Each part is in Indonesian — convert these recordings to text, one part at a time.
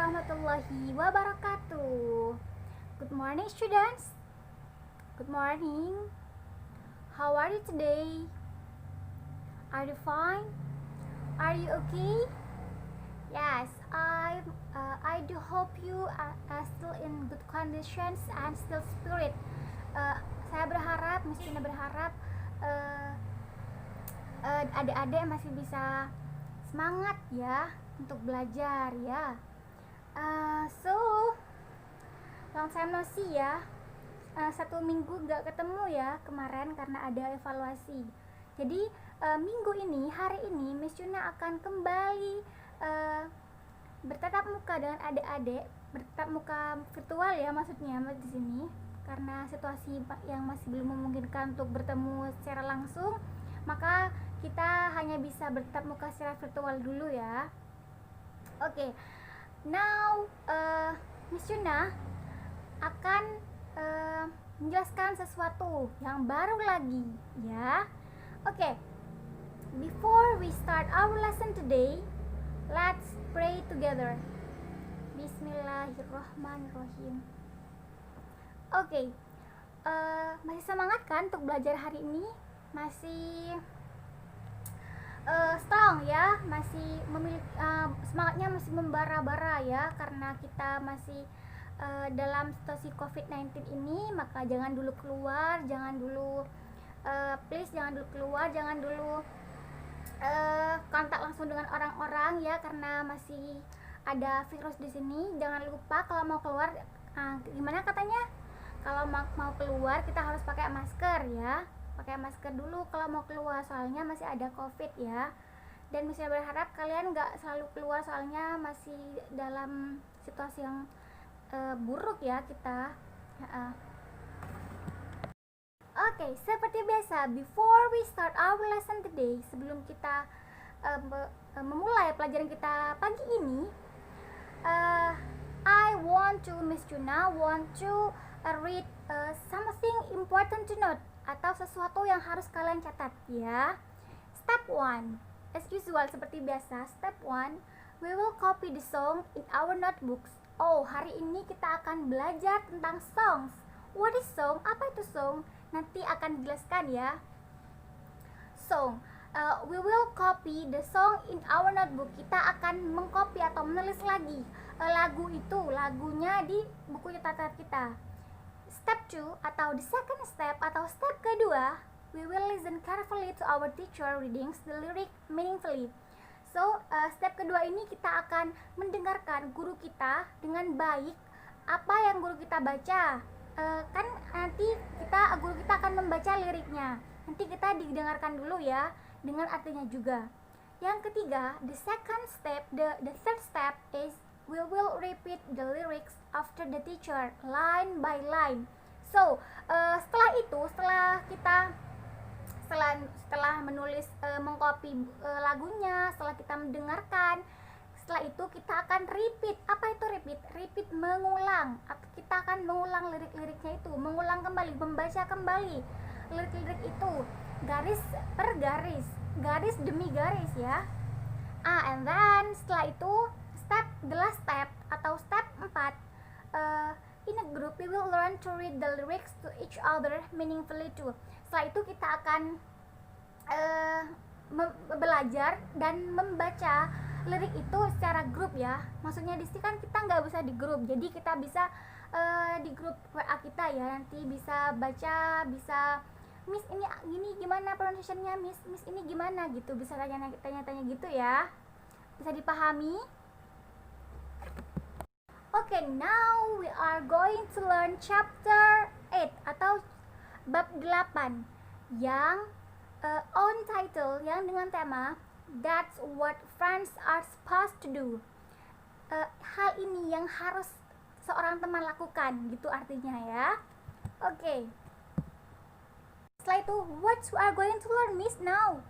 warahmatullahi wabarakatuh. Good morning, students. Good morning. How are you today? Are you fine? Are you okay? Yes, I do hope you are still in good conditions and still spirit. Saya berharap, Miss Tina berharap adik-adik masih bisa semangat ya untuk belajar ya. So long time no see ya. 1 minggu gak ketemu ya kemarin karena ada evaluasi. Jadi minggu ini, hari ini Miss Yuna akan kembali bertatap muka dengan adik-adik, bertatap muka virtual ya maksudnya di sini, karena situasi yang masih belum memungkinkan untuk bertemu secara langsung, maka kita hanya bisa bertatap muka secara virtual dulu ya. Oke. Now Miss Yuna akan menjelaskan sesuatu yang baru lagi ya. Oke. Before we start our lesson today, let's pray together. Bismillahirrahmanirrahim. Oke. Masih semangat kan untuk belajar hari ini? Masih strong ya, masih semangatnya masih membara-bara ya, karena kita masih dalam situasi COVID-19 ini. Maka jangan dulu keluar, jangan dulu please jangan dulu keluar, jangan dulu kontak langsung dengan orang-orang ya, karena masih ada virus di sini. Jangan lupa kalau mau keluar, gimana katanya, kalau mau keluar kita harus pakai masker ya, pakai masker dulu kalau mau keluar, soalnya masih ada COVID ya. Dan saya berharap kalian nggak selalu keluar, soalnya masih dalam situasi yang buruk ya kita. Oke, seperti biasa, before we start our lesson today, sebelum kita memulai pelajaran kita pagi ini, Miss Juna want to read something important to note, atau sesuatu yang harus kalian catat ya. Step 1, as usual seperti biasa, step 1, we will copy the song in our notebooks. Oh, hari ini kita akan belajar tentang songs. What is song? Apa itu song? Nanti akan dijelaskan ya. Song, we will copy the song in our notebook. Kita akan mengcopy atau menulis lagi lagu itu, lagunya di buku catatan kita. Step 2 atau the second step atau step kedua, we will listen carefully to our teacher readings the lyric meaningfully. So, step kedua ini kita akan mendengarkan guru kita dengan baik apa yang guru kita baca. Kan nanti guru kita akan membaca liriknya. Nanti kita didengarkan dulu ya dengan artinya juga. Yang ketiga, the third step is we will repeat the lyrics after the teacher line by line. So, setelah menulis, mengcopy lagunya, setelah kita mendengarkan, setelah itu kita akan repeat. Apa itu repeat? Repeat mengulang. Kita akan mengulang lirik-liriknya itu, mengulang kembali, membaca kembali lirik-lirik itu, garis per garis, garis demi garis ya. And then setelah itu the last step atau step 4, in a group we will learn to read the lyrics to each other meaningfully too. Setelah itu kita akan belajar dan membaca lirik itu secara grup ya. Maksudnya di sini kan kita nggak bisa di grup, jadi kita bisa di grup WA kita ya. Nanti bisa baca, bisa Miss ini gini gimana pronunciationnya, Miss ini gimana gitu, bisa tanya-tanya gitu ya, bisa dipahami. Okay, now we are going to learn chapter 8 atau bab 8 yang on title, yang dengan tema That's what friends are supposed to do. Hal ini yang harus seorang teman lakukan, gitu artinya ya. Oke. Setelah itu, what we are going to learn, Miss, now?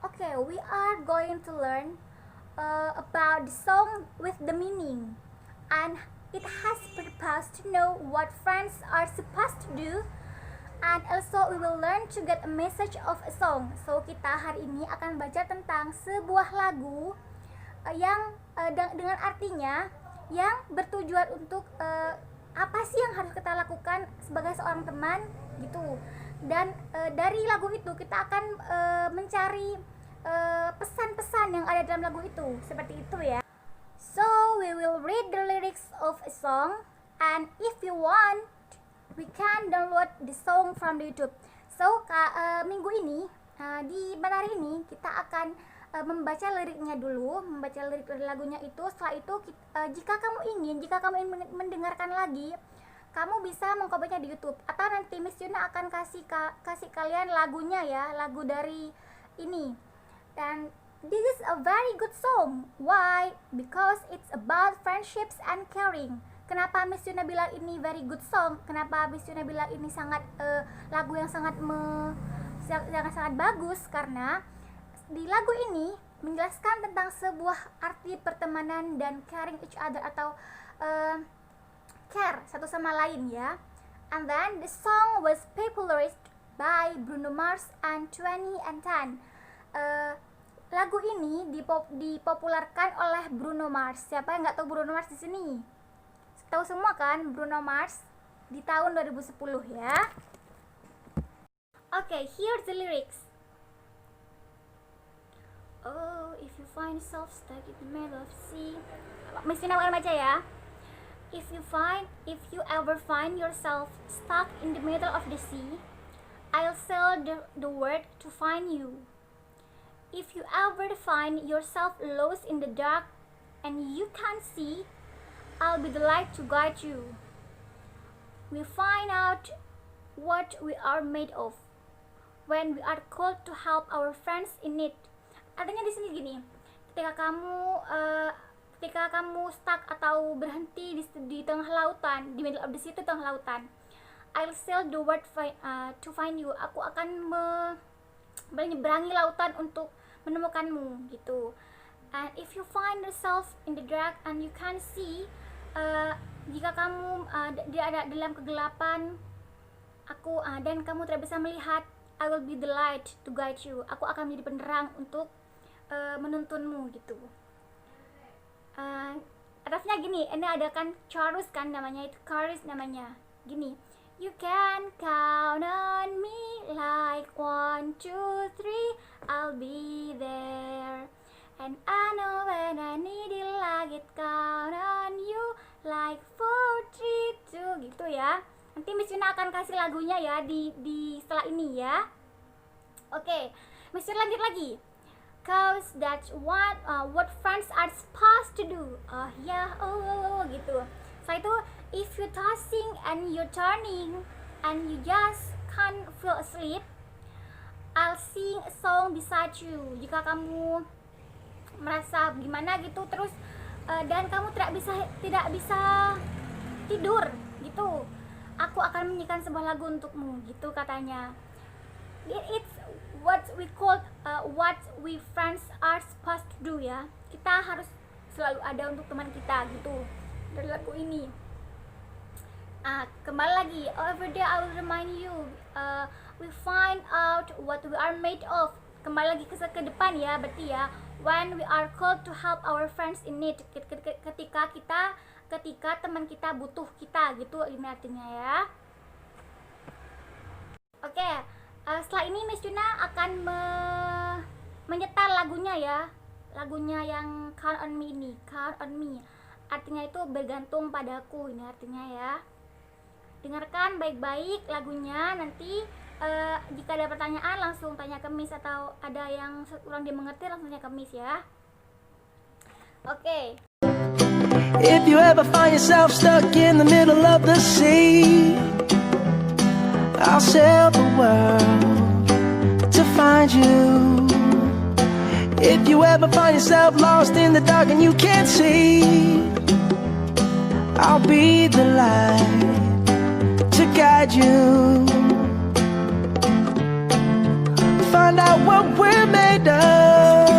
Okay, we are going to learn about the song with the meaning, and it has purpose to know what friends are supposed to do. And also we will learn to get a message of a song. So kita hari ini akan baca tentang sebuah lagu yang dengan artinya yang bertujuan untuk apa sih yang harus kita lakukan sebagai seorang teman gitu. Dan dari lagu itu kita akan mencari pesan-pesan yang ada dalam lagu itu, seperti itu ya. So we will read the lyrics of a song, and if you want we can download the song from the YouTube. So minggu ini di materi ini kita akan membaca liriknya dulu, membaca lirik dari lagunya itu. Setelah itu jika kamu ingin mendengarkan lagi, kamu bisa mengcovernya di YouTube, atau nanti Miss Yuna akan kasih kalian lagunya ya, lagu dari ini. Dan this is a very good song. Why? Because it's about friendships and caring. Kenapa Miss Yuna bilang ini very good song? Kenapa Miss Yuna bilang ini sangat lagu yang sangat bagus? Karena di lagu ini menjelaskan tentang sebuah arti pertemanan dan caring each other, atau care satu sama lain ya. And then the song was popularized by Bruno Mars and 2010. Lagu ini dipopulerkan oleh Bruno Mars. Siapa yang nggak tahu Bruno Mars di sini? Tahu semua kan Bruno Mars di tahun 2010 ya. Okay, here's the lyrics. Oh, if you find yourself stuck in the middle of the sea. Miss Yuna akan baca ya. If you ever find yourself stuck in the middle of the sea, I'll sail the world to find you. If you ever find yourself lost in the dark and you can't see, I'll be the light to guide you. We find out what we are made of when we are called to help our friends in need. Artinya di sini gini, ketika kamu stuck atau berhenti di tengah lautan, di middle of the sea, itu tengah lautan, I'll sail the world to find you. Aku akan menyeberangi lautan untuk menemukanmu gitu. And if you find yourself in the dark and you can't see, jika kamu ada dalam kegelapan, dan kamu tidak bisa melihat, I will be the light to guide you. Aku akan menjadi penerang untuk menuntunmu gitu. Refnya gini, ini ada kan chorus kan namanya, itu chorus namanya gini. You can count on me like 1, 2, 3, I'll be there. And I know when I need it, like it, count on you like 4, 3, 2 gitu ya. Nanti Miss Yuna akan kasih lagunya ya di setelah ini ya. Oke, Miss Yuna lanjut lagi. Cause that's what friends are supposed to do. Gitu. Setelah itu, if you're tossing and you're turning and you just can't fall asleep, I'll sing a song beside you. Jika kamu merasa gimana gitu terus dan kamu tidak bisa tidur gitu, aku akan menyanyikan sebuah lagu untukmu gitu katanya. It's what we call what we friends are supposed to do ya. Kita harus selalu ada untuk teman kita gitu dari lagu ini. Kembali lagi, every day I will remind you, we find out what we are made of. Kembali lagi ke depan ya, berarti ya, when we are called to help our friends in need. Ketika teman kita butuh kita gitu, ini artinya ya. Oke. Setelah ini Miss Yuna akan menyetel lagunya ya, lagunya yang Count on Me ini, Count on Me, artinya itu bergantung padaku, ini artinya ya. Dengarkan baik-baik lagunya, nanti jika ada pertanyaan langsung tanya ke Miss, atau ada yang kurang dimengerti langsung tanya ke Miss ya. Oke. If you ever find yourself stuck in the middle of the sea, I'll sail the world to find you. If you ever find yourself lost in the dark and you can't see, I'll be the light to guide you. Find out what we're made of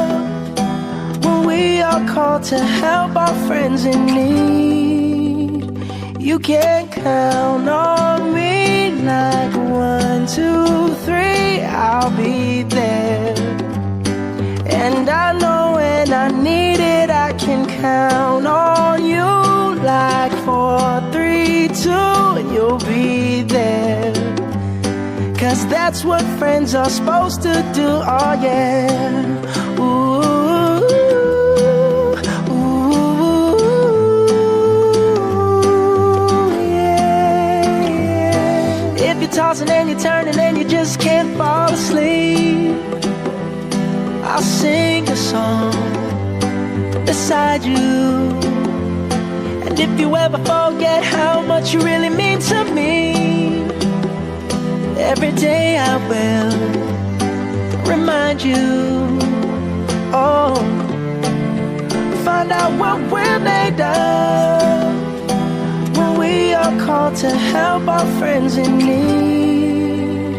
when we are called to help our friends in need. You can count on me like 1, 2, 3, I'll be there. And I know when I need it, I can count on you 'cause that's what friends are supposed to do. Oh yeah. Ooh, ooh, yeah. If you're tossing and you're turning and you just can't fall asleep, I'll sing a song beside you. And if you ever forget how much you really mean to me, every day I will remind you. Oh, find out what we're made of when we are called to help our friends in need.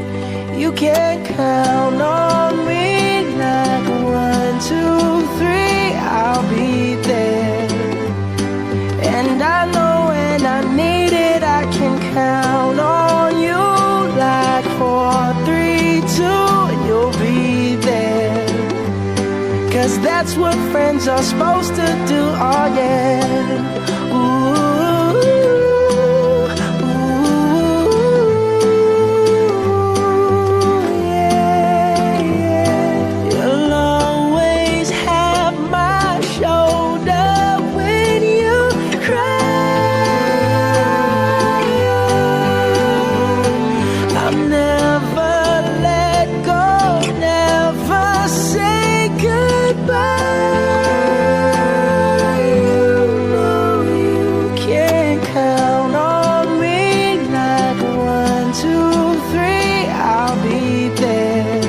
You can count on me like 1, 2, 3, I'll be there. And I know when I need it, I can count on you like 4, 3, 2, and you'll be there. 'Cause that's what friends are supposed to do. Oh yeah. Ooh, ooh, yeah, yeah. You'll always have my shoulder when you cry. I'll never let go, never say goodbye. You know you can count on me like 1, 2, 3, I'll be there.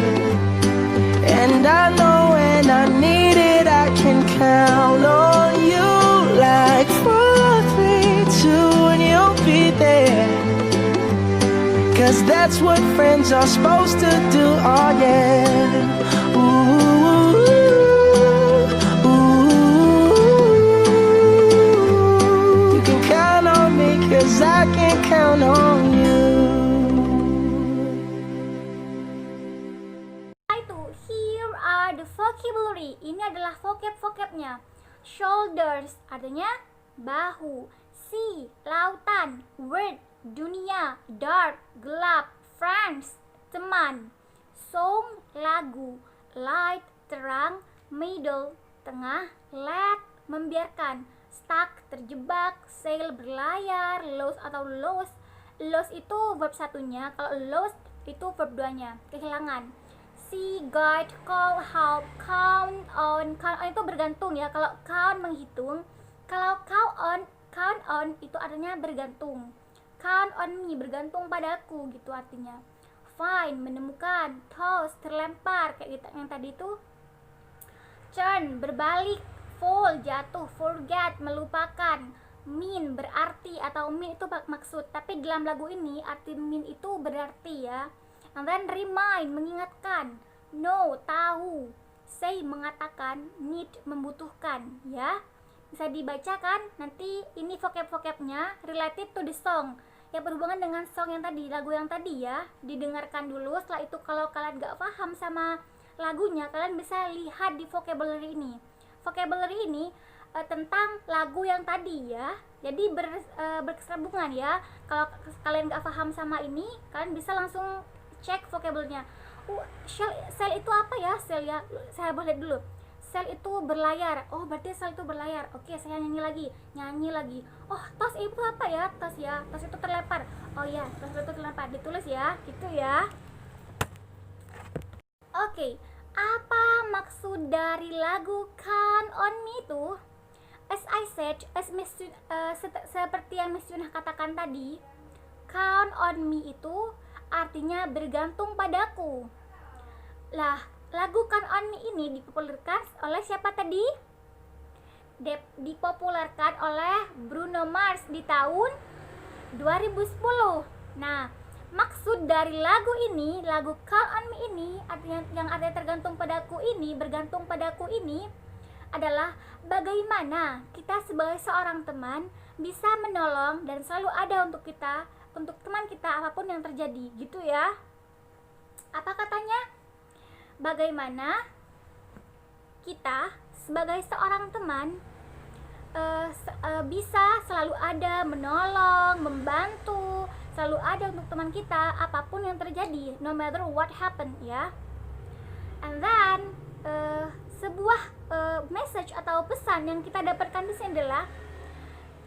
And I know when I need it, I can count on you like 4, 3, 2, and you'll be there. 'Cause that's what friends are supposed to do. Oh yeah. Ooh, ooh, you can count on me 'cause I can count on you. Itu, here are the vocabulary. Ini adalah vocab-vocabnya. Shoulders artinya bahu. Sea, lautan. World, dunia. Dark, gelap. Friends, teman. Song, lagu. Light, terang. Middle, tengah. Let, membiarkan. Stuck, terjebak. Sail, berlayar. Lost atau lost. Lost itu verb satunya, kalau lost itu verb duanya, kehilangan. See, guide, call, help, count on. Count on itu bergantung ya. Kalau count menghitung, kalau count on itu artinya bergantung. Count on me, bergantung padaku gitu artinya. Find, menemukan. Toss, terlempar kayak gitu yang tadi itu. Turn, berbalik. Fall, jatuh. Forget, melupakan. Mean, berarti, atau mean itu maksud. Tapi dalam lagu ini arti mean itu berarti ya. And then remind, mengingatkan. Know, tahu. Say, mengatakan. Need, membutuhkan ya. Bisa dibacakan nanti ini vocab-vocabnya related to the song yang berhubungan dengan song yang tadi, lagu yang tadi ya. Didengarkan dulu, setelah itu kalau kalian gak paham sama lagunya, kalian bisa lihat di vocabulary ini. Vocabulary ini tentang lagu yang tadi ya. Jadi berkesinambungan ya. Kalau kalian gak paham sama ini, kalian bisa langsung cek vocabulary-nya. Sail itu apa ya? Sail ya, saya boleh lihat dulu. Sail itu berlayar. Oh, berarti sail itu berlayar. Oke, saya nyanyi lagi. Oh, toss itu apa ya? Toss ya. Toss itu terlempar. Oh ya, toss itu terlempar. Ditulis ya, gitu ya. Oke, apa maksud dari lagu Count on Me itu? As I said, seperti yang Miss Yunah katakan tadi, count on me itu artinya bergantung padaku. Lah, lagu Count on Me ini dipopulerkan oleh siapa tadi? Dipopulerkan oleh Bruno Mars di tahun 2010. Nah, maksud dari lagu ini, lagu Count on Me ini, artinya yang artinya tergantung padaku ini, bergantung padaku ini adalah bagaimana kita sebagai seorang teman bisa menolong dan selalu ada untuk kita, untuk teman kita apapun yang terjadi, gitu ya. Apa katanya? Bagaimana kita sebagai seorang teman bisa selalu ada, menolong, membantu, selalu ada untuk teman kita apapun yang terjadi, no matter what happen ya. And then sebuah message atau pesan yang kita dapatkan di sini adalah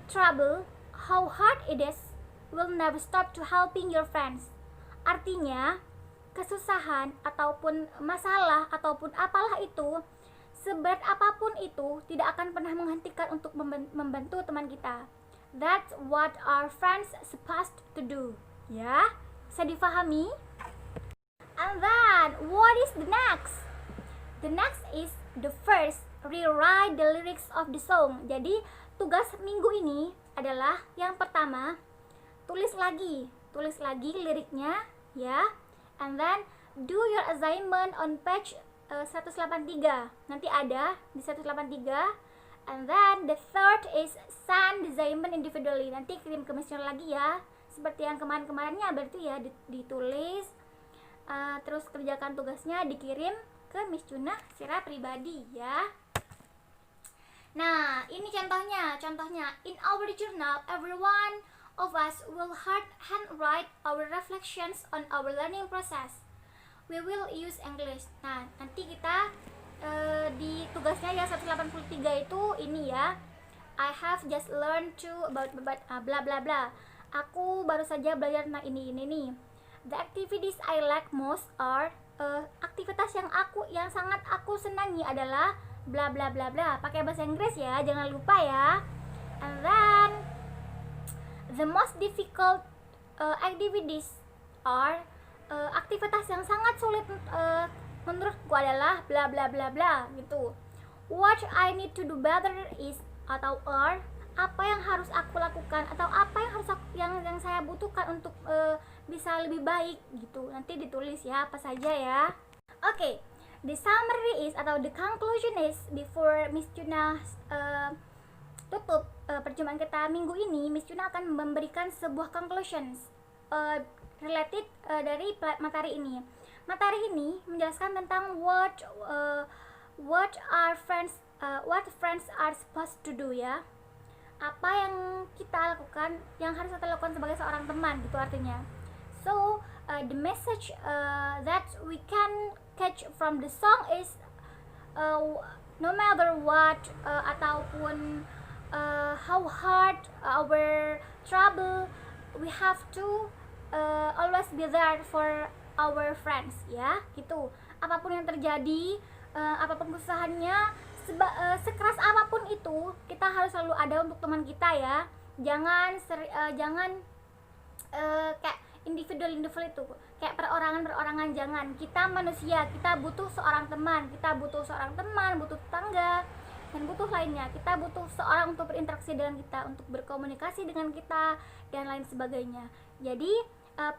trouble, how hard it is, will never stop to helping your friends. Artinya, kesusahan ataupun masalah ataupun apalah itu, seberat apapun itu, tidak akan pernah menghentikan untuk membantu teman kita. That's what our friends supposed to do. Ya, bisa difahami? And then, what is the next? The next is the first, rewrite the lyrics of the song. Jadi, tugas minggu ini adalah yang pertama, tulis lagi liriknya ya. And then do your assignment on page 183. Nanti ada di 183. And then the third is send the assignment individually. Nanti kirim ke Miss Yuna lagi ya. Seperti yang kemarin-kemarinnya berarti ya, ditulis terus kerjakan tugasnya, dikirim ke Miss Yuna secara pribadi ya. Nah, ini contohnya in our journal, everyone of us will handwrite our reflections on our learning process. We will use English. Nah, nanti kita di tugasnya yang 183 itu ini ya. I have just learned to about bla bla bla. Aku baru saja belajar tentang ini nih. The activities I like most are aktivitas yang sangat aku senangi adalah bla bla bla bla. Pakai bahasa Inggris ya, jangan lupa ya. And then the most difficult activities are aktivitas yang sangat sulit menurutku adalah bla bla bla bla gitu. What I need to do better is atau are apa yang harus aku lakukan atau apa yang harus yang saya butuhkan untuk bisa lebih baik gitu. Nanti ditulis ya apa saja ya. Oke. The summary is atau the conclusion is before Miss Yuna tutup perjumpaan kita minggu ini, Miss Yuna akan memberikan sebuah conclusions related dari materi ini. Materi ini menjelaskan tentang what friends are supposed to do ya. Apa yang kita lakukan, yang harus kita lakukan sebagai seorang teman gitu artinya. So the message that we can catch from the song is no matter what ataupun how hard our trouble, we have to always be there for our friends ya gitu. Apapun yang terjadi, apapun kesusahannya, sekeras apapun itu, kita harus selalu ada untuk teman kita ya. Jangan kayak individual itu, kayak perorangan jangan. Kita manusia, kita butuh seorang teman, butuh tetangga, dan butuh lainnya. Kita butuh seorang untuk berinteraksi dengan kita, untuk berkomunikasi dengan kita, dan lain sebagainya. Jadi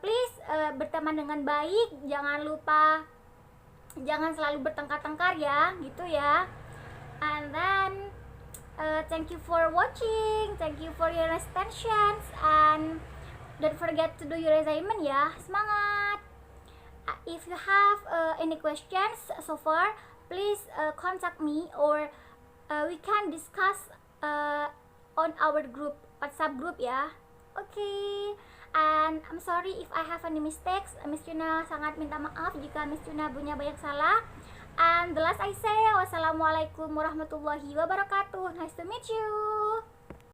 please berteman dengan baik, jangan lupa, jangan selalu bertengkar-tengkar ya, gitu ya. And then thank you for watching, thank you for your attention, and don't forget to do your assignment ya. Semangat. If you have any questions so far, please contact me or we can discuss on our group, WhatsApp group ya. Okay. And I'm sorry if I have any mistakes. Miss Yuna sangat minta maaf jika Miss Yuna punya banyak salah. And the last I say, wassalamualaikum warahmatullahi wabarakatuh. Nice to meet you.